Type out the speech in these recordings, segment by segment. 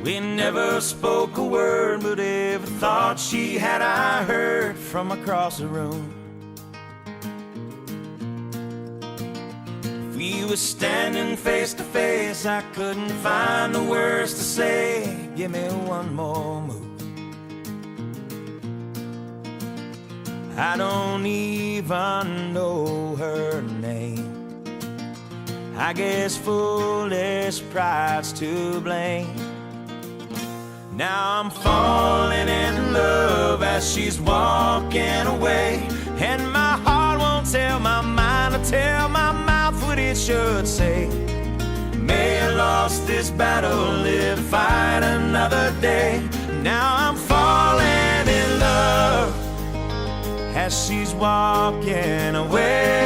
We never spoke a word, but every thought she had I heard from across the room. If we were standing face to face, I couldn't find the words to say. Give me one more move. I don't even know her name. I guess foolish pride's to blame. Now I'm falling in love as she's walking away, and my heart won't tell my mind or tell my mouth what it should say. May I lost this battle, live to fight another day. Now I'm falling in love as she's walking away.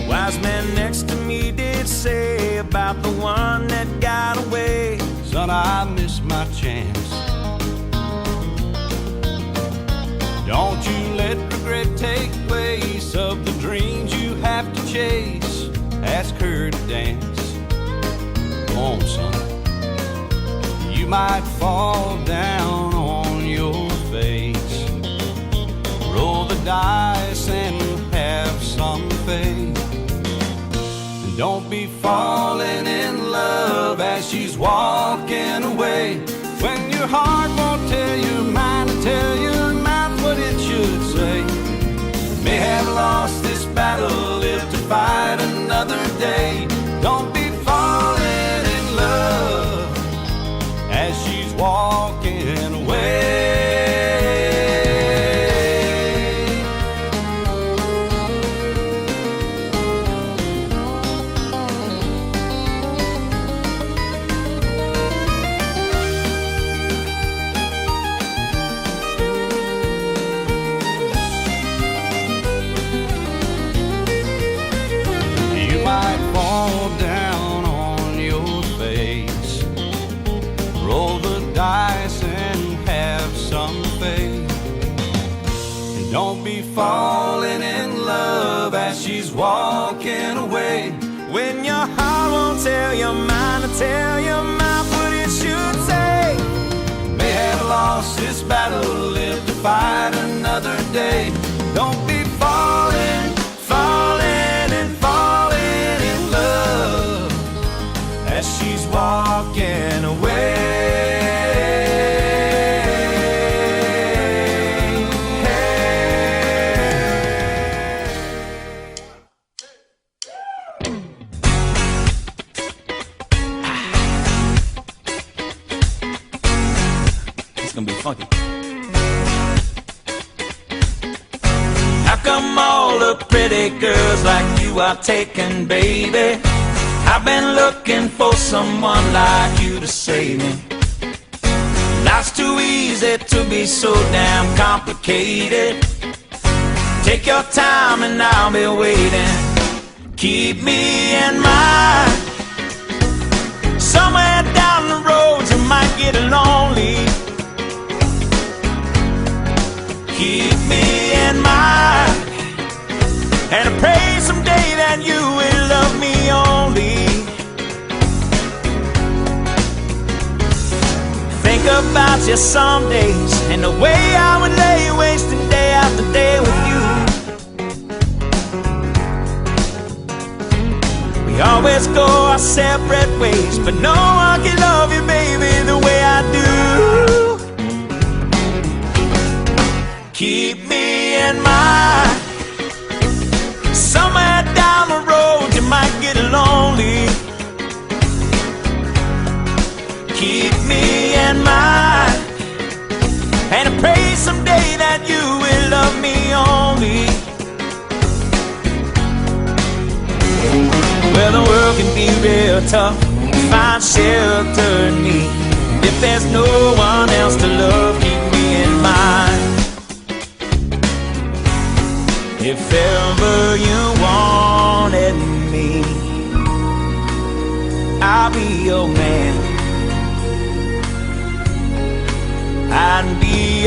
Wise man next to me did say about the one that got away, son, I missed my chance. Don't you let regret take place of the dreams you have to chase. Ask her to dance. Come on, son. You might fall down on your face. Roll the dice and have some faith. Don't be falling in love as she's walking away, when your heart won't tell your mind to tell your mouth what it should say. May have lost this battle, live to fight another day. Don't be falling in love as she's walking away. Don't be falling in love as she's walking away, when your heart won't tell your mind or tell your mouth what it should say. May have lost this battle, live to fight another day. Don't be falling, falling and falling in love as she's walking away. Funky. How come all the pretty girls like you are taken, baby? I've been looking for someone like you to save me. Life's too easy to be so damn complicated. Take your time and I'll be waiting. Keep me in mind. Somewhere down the road you might get lonely. Keep me in mind, and I pray someday that you will love me only. Think about you some days, and the way I would lay wasting day after day with you. We always go our separate ways, but no one can love you, baby, the way I do. Keep me in mind. Somewhere down the road you might get lonely. Keep me in mind, and I pray someday that you will love me only. Well, the world can be real tough to find shelter in me. If there's no one else to love, keep me in mind. If ever you want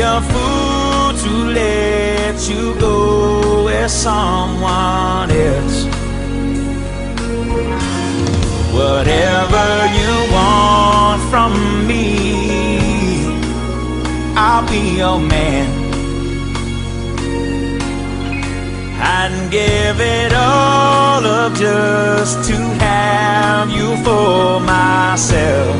a fool to let you go with someone else. Whatever you want from me, I'll be your man. I'd give it all up just to have you for myself.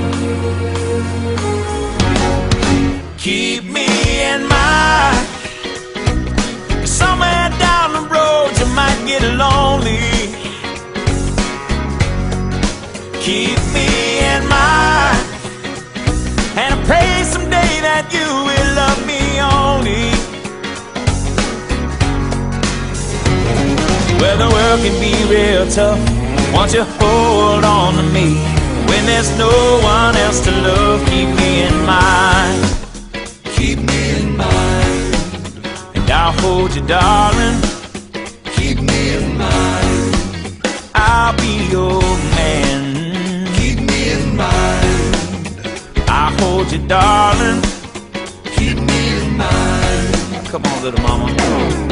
Keep me in mind, somewhere down the road you might get lonely. Keep me in mind, and I pray someday that you will love me only. Well, the world can be real tough, won't you hold on to me? When there's no one else to love, keep me in mind. Keep me in mind. And I'll hold you, darling. Keep me in mind. I'll be your man. Keep me in mind. I'll hold you, darling. Keep me in mind. Come on, little mama.